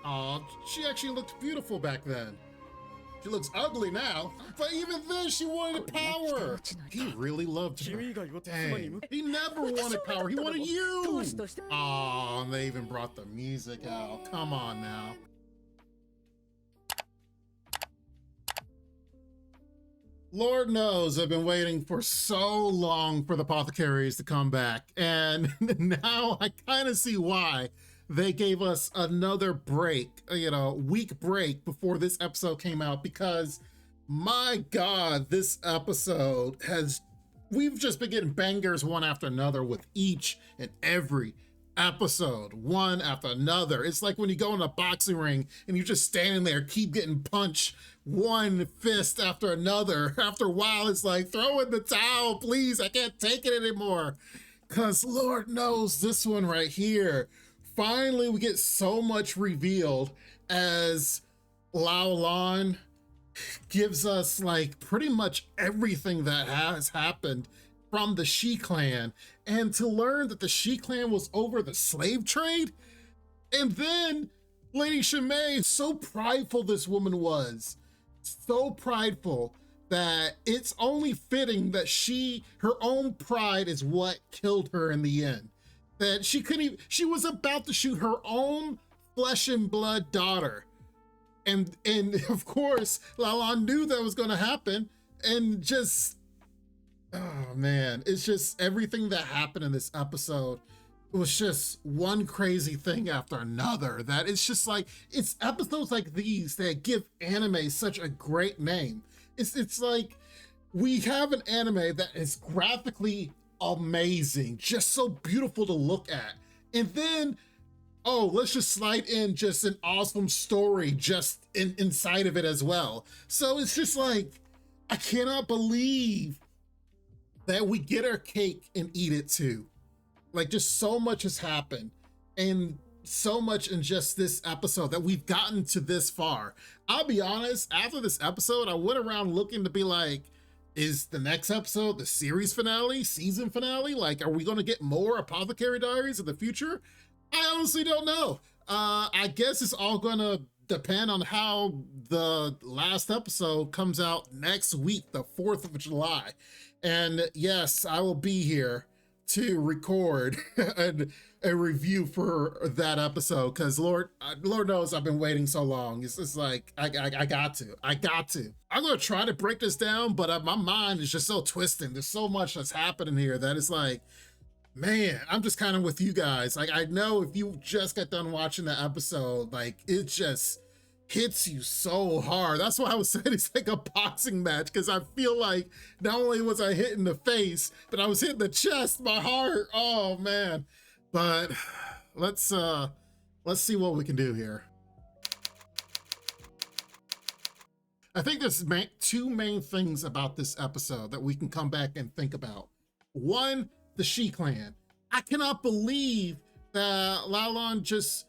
Aw, she actually looked beautiful back then. She looks ugly now, but even then she wanted power. He really loved her. Dang, he never wanted power, he wanted you. Aw, and they even brought the music out. Come on now. Lord knows I've been waiting for so long for the Apothecaries to come back, and now I kind of see why they gave us another break, week break before this episode came out, because my God, this episode we've just been getting bangers one after another with each and every episode, one after another. It's like when you go in a boxing ring and you're just standing there, keep getting punched one fist after another. After a while, it's like, throw in the towel, please. I can't take it anymore. Because Lord knows this one right here, finally we get so much revealed as Loulan gives us like pretty much everything that has happened from the Shi Clan, and to learn that the Shi Clan was over the slave trade. And then Lady Shimei, so prideful this woman was, so prideful that it's only fitting that her own pride is what killed her in the end. That she was about to shoot her own flesh and blood daughter. And of course, Loulan knew that was gonna happen, and just, oh man, it's just everything that happened in this episode. It was just one crazy thing after another, that it's just like, it's episodes like these that give anime such a great name. It's like, we have an anime that is graphically amazing, just so beautiful to look at. And then, oh, let's just slide in just an awesome story just inside of it as well. So it's just like, I cannot believe that we get our cake and eat it too. Like, just so much has happened, and so much in just this episode that we've gotten to this far. I'll be honest, after this episode, I went around looking to be like, is the next episode the series finale, season finale? Like, are we gonna get more Apothecary Diaries in the future? I honestly don't know. I guess it's all gonna depend on how the last episode comes out next week, the 4th of July. And yes, I will be here to record a review for that episode, because Lord knows I've been waiting so long. It's just like, I got to. I'm gonna try to break this down, but my mind is just so twisted. There's so much that's happening here that it's like, man, I'm just kind of with you guys. Like, I know if you just got done watching the episode, like, it just hits you so hard. That's why I was saying it's like a boxing match, because I feel like not only was I hit in the face, but I was hitting the chest, my heart. Oh man. But let's see what we can do here. I think there's two main things about this episode that we can come back and think about. One, the Shi Clan. I cannot believe that Loulan just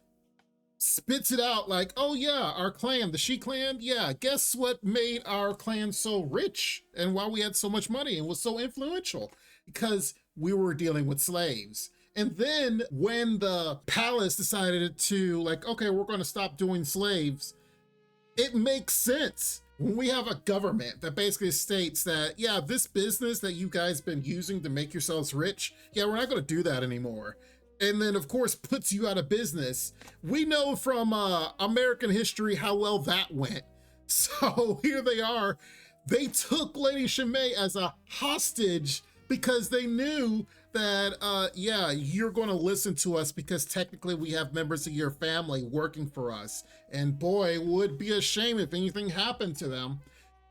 spits it out like, oh yeah, our clan, the Shi Clan, yeah, guess what made our clan so rich and why we had so much money and was so influential? Because we were dealing with slaves. And then when the palace decided to, like, okay, we're going to stop doing slaves, it makes sense. When we have a government that basically states that, yeah, this business that you guys been using to make yourselves rich, yeah, we're not going to do that anymore. And then, of course, puts you out of business. We know from American history how well that went. So here they are. They took Lady Shimei as a hostage because they knew that, yeah, you're going to listen to us because technically we have members of your family working for us. And boy, it would be a shame if anything happened to them.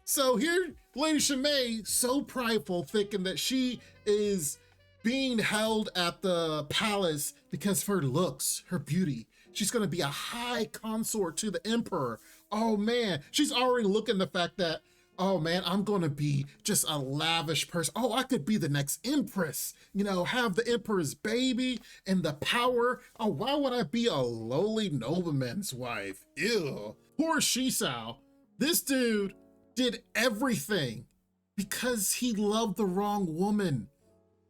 So here, Lady Shimei, so prideful, thinking that she is being held at the palace because of her looks, her beauty. She's gonna be a high consort to the emperor. Oh man, she's already looking the fact that, oh man, I'm gonna be just a lavish person. Oh, I could be the next empress, you know, have the emperor's baby and the power. Oh, why would I be a lowly nobleman's wife? Ew. Poor Shisao. This dude did everything because he loved the wrong woman.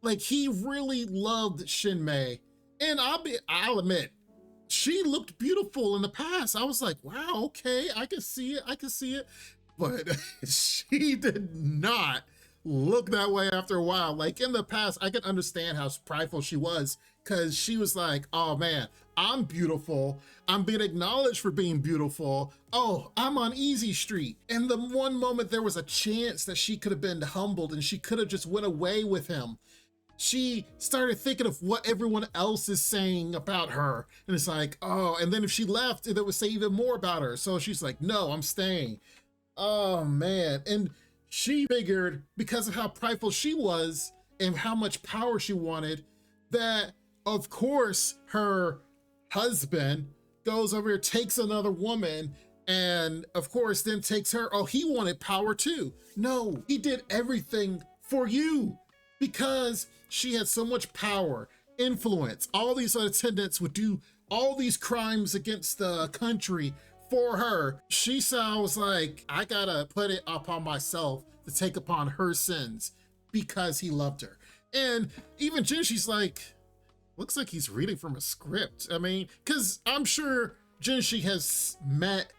Like, he really loved Shinmei. And I'll admit, she looked beautiful in the past. I was like, wow, okay, I can see it, I can see it. But she did not look that way after a while. Like in the past, I can understand how prideful she was because she was like, oh man, I'm beautiful. I'm being acknowledged for being beautiful. Oh, I'm on easy street. And the one moment there was a chance that she could have been humbled and she could have just went away with him, she started thinking of what everyone else is saying about her. And it's like, oh, and then if she left, it would say even more about her. So she's like, no, I'm staying. Oh man. And she figured because of how prideful she was and how much power she wanted, that of course her husband goes over here, takes another woman, and of course then takes her. Oh, he wanted power too. No, he did everything for you because she had so much power, influence. All these attendants would do all these crimes against the country for her. Shi Clan was like, I gotta put it upon myself to take upon her sins because he loved her. And even Jinshi's like, looks like he's reading from a script. I mean, because I'm sure Jinshi has met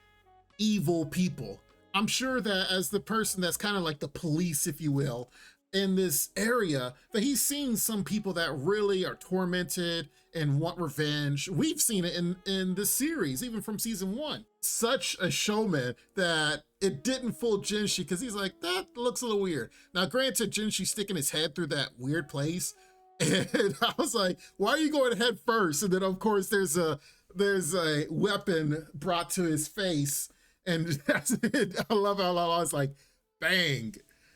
evil people. I'm sure that as the person that's kind of like the police, if you will, in this area, that he's seen some people that really are tormented and want revenge. We've seen it in this series, even from season 1. Such a showman that it didn't fool Jinshi because he's like, that looks a little weird. Now, granted, Jinshi sticking his head through that weird place, and I was like, why are you going head first? And then of course there's a weapon brought to his face, and that's it. I love how I was like, bang.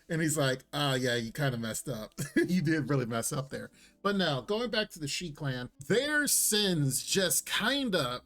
And he's like, oh yeah, you kind of messed up. You did really mess up there. But now, going back to the Shi Clan, their sins just kind of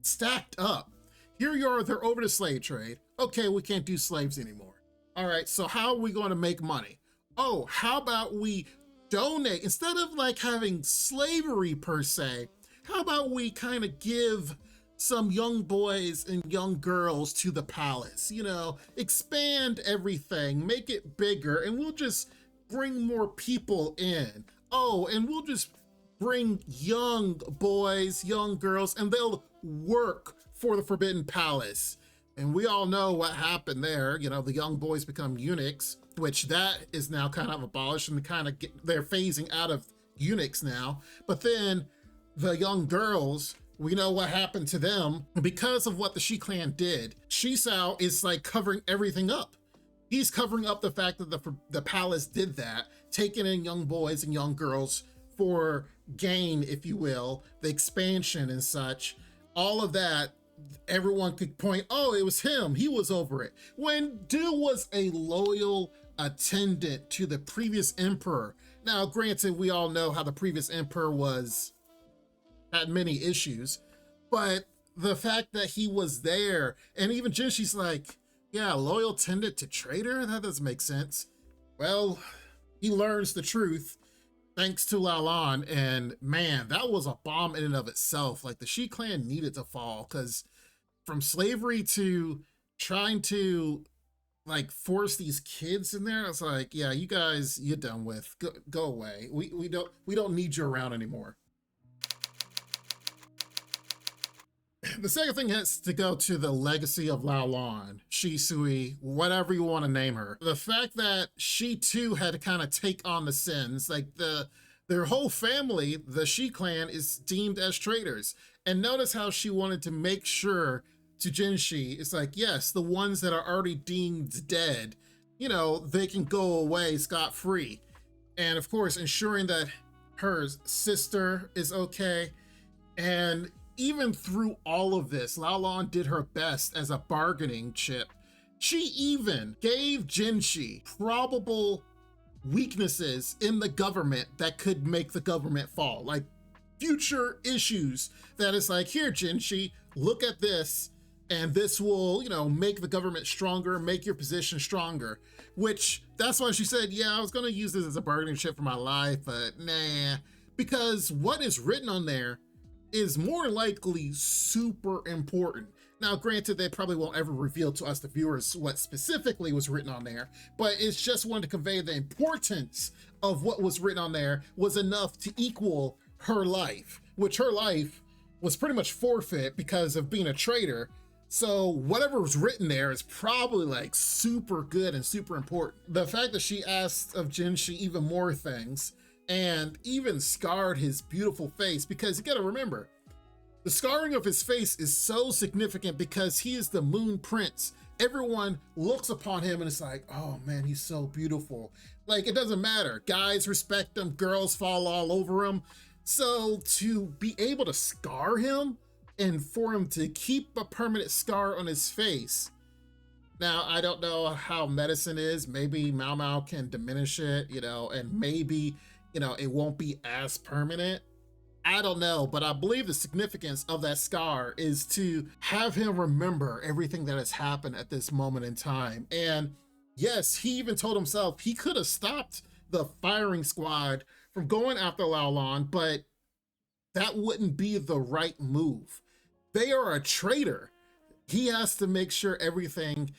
stacked up. Here you are, they're over the slave trade. Okay, we can't do slaves anymore. All right, so how are we going to make money? Oh, how about we donate, instead of like having slavery per se, how about we kind of give some young boys and young girls to the palace, you know, expand everything, make it bigger, and we'll just bring more people in. Oh, and we'll just bring young boys, young girls, and they'll work for the Forbidden Palace. And we all know what happened there. You know, the young boys become eunuchs, which that is now kind of abolished, and they're phasing out of eunuchs now. But then the young girls, we know what happened to them because of what the Shi Clan did. Shi Clan is like covering everything up. He's covering up the fact that the palace did that, taking in young boys and young girls for gain, if you will, the expansion and such. All of that, everyone could point, oh, it was him, he was over it. When dude was a loyal attendant to the previous emperor. Now, granted, we all know how the previous emperor had many issues, but the fact that he was there, and even Jinshi's like, yeah, loyal attendant to traitor? That doesn't make sense. Well, he learns the truth thanks to Loulan, and man, that was a bomb in and of itself. Like, the Shi Clan needed to fall, because from slavery to trying to like force these kids in there, it's like, yeah, you guys, you're done with. Go away. We don't need you around anymore. The second thing has to go to the legacy of Loulan, Shisui, whatever you want to name her. The fact that she too had to kind of take on the sins, like their whole family, the Shi Clan, is deemed as traitors. And notice how she wanted to make sure to Jinshi, it's like, yes, the ones that are already deemed dead, you know, they can go away scot-free. And of course, ensuring that her sister is okay. And even through all of this, Loulan did her best as a bargaining chip. She even gave Jinshi probable weaknesses in the government that could make the government fall. Like future issues that is like, here, Jinshi, look at this, and this will, you know, make the government stronger, make your position stronger. Which, that's why she said, yeah, I was gonna use this as a bargaining chip for my life, but nah. Because what is written on there is more likely super important. Now, granted, they probably won't ever reveal to us, the viewers, what specifically was written on there, but it's just wanted to convey the importance of what was written on there was enough to equal her life, which her life was pretty much forfeit because of being a traitor. So whatever was written there is probably like super good and super important. The fact that she asked of Jinshi even more things and even scarred his beautiful face, because you gotta remember, the scarring of his face is so significant because he is the Moon Prince. Everyone looks upon him and it's like, oh man, he's so beautiful. Like, it doesn't matter. Guys respect him, girls fall all over him. So to be able to scar him and for him to keep a permanent scar on his face. Now, I don't know how medicine is. Maybe Mau Mau can diminish it, you know, and maybe, you know, it won't be as permanent. I don't know, but I believe the significance of that scar is to have him remember everything that has happened at this moment in time. And yes, he even told himself he could have stopped the firing squad from going after Loulan, but that wouldn't be the right move. They are a traitor. He has to make sure everything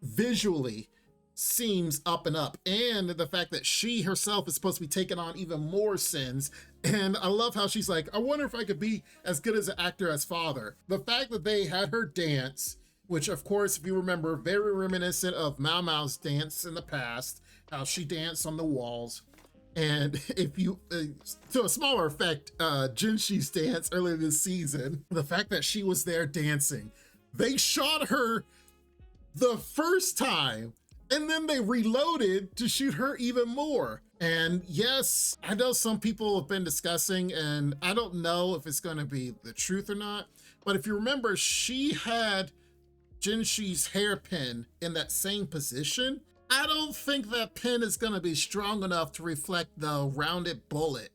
visually seems up and up, and the fact that she herself is supposed to be taking on even more sins. And I love how she's like, I wonder if I could be as good as an actor as father. The fact that they had her dance, which of course, if you remember, very reminiscent of Mau Mau's dance in the past, how she danced on the walls. And if you, to a smaller effect, Jinshi's dance earlier this season, the fact that she was there dancing, they shot her the first time, and then they reloaded to shoot her even more. And yes, I know some people have been discussing, and I don't know if it's gonna be the truth or not, but if you remember, she had Jinshi's hairpin in that same position. I don't think that pin is gonna be strong enough to reflect the rounded bullet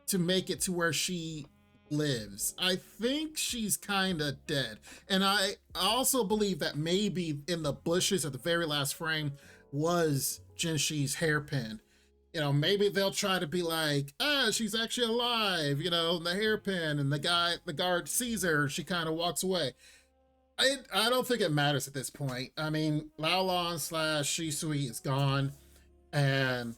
to make it to where she lives. I think she's kind of dead. And I also believe that maybe in the bushes at the very last frame was Jinshi's hairpin. You know, maybe they'll try to be like, she's actually alive, you know, the hairpin, and the guard sees her, she kind of walks away. I don't think it matters at this point. I mean, Loulan / Shisui is gone, and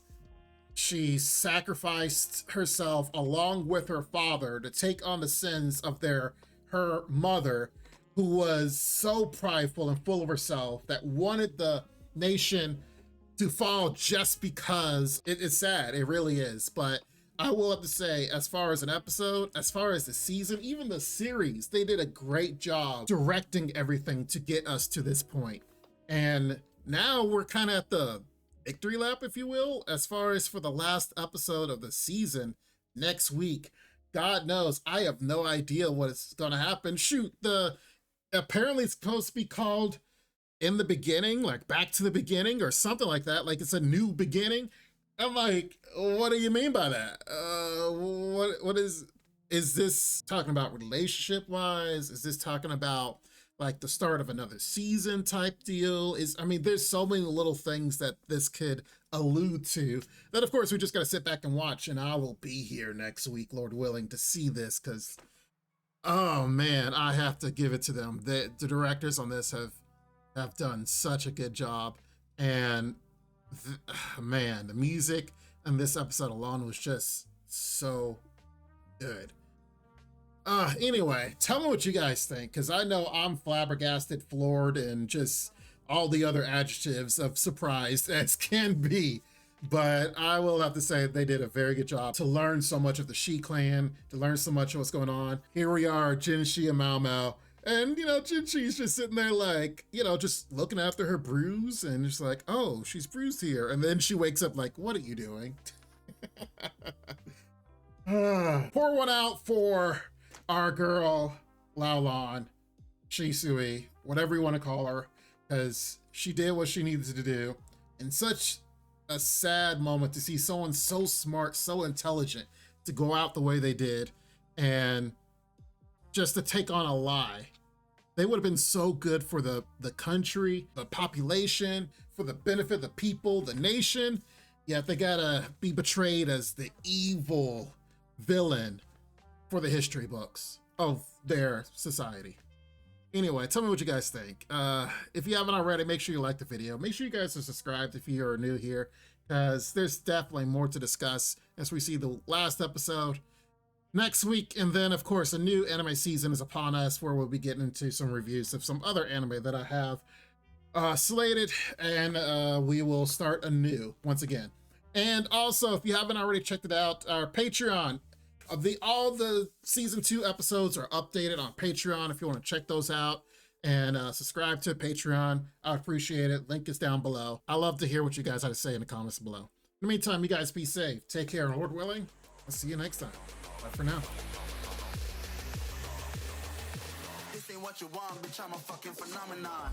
she sacrificed herself along with her father to take on the sins of her mother, who was so prideful and full of herself that wanted the nation to fall just because. It's sad, it really is. But I will have to say, as far as an episode, as far as the season, even the series, they did a great job directing everything to get us to this point. And now we're kind of at the victory lap, if you will, as far as for the last episode of the season next week. God knows, I have no idea what is going to happen. Shoot, apparently it's supposed to be called In the Beginning, like Back to the Beginning or something like that, like it's a new beginning. I'm like, what do you mean by that? What is this talking about relationship wise? Is this talking about like the start of another season type deal? I mean, there's so many little things that this could allude to that of course we just got to sit back and watch, and I will be here next week, Lord willing, to see this, because oh man, I have to give it to them. The directors on this have done such a good job, and man, the music in this episode alone was just so good. Anyway, tell me what you guys think, because I know I'm flabbergasted, floored, and just all the other adjectives of surprised as can be. But I will have to say they did a very good job to learn so much of the Shi Clan, to learn so much of what's going on. Here we are, Jinshi and Mau Mau. And, you know, Jinshi's just sitting there like, you know, just looking after her bruise and just like, oh, she's bruised here. And then she wakes up like, what are you doing? Pour one out for our girl, Loulan, Shisui, whatever you want to call her, because she did what she needed to do. And such a sad moment to see someone so smart, so intelligent, to go out the way they did and just to take on a lie. They would have been so good for the country, the population, for the benefit of the people, the nation. Yet they gotta be betrayed as the evil villain for the history books of their society. Anyway, tell me what you guys think. If you haven't already, make sure you like the video. Make sure you guys are subscribed if you are new here, because there's definitely more to discuss as we see the last episode. next week. And then, of course, a new anime season is upon us where we'll be getting into some reviews of some other anime that I have slated, and we will start anew once again. And also, if you haven't already checked it out, our Patreon, all the season 2 episodes are updated on Patreon. If you want to check those out and subscribe to Patreon, I appreciate it. Link is down below. I love to hear what you guys have to say in the comments below. In the meantime, you guys be safe. Take care, and Lord willing, I'll see you next time. Bye for now. This ain't what you want, bitch, I'm a fucking phenomenon.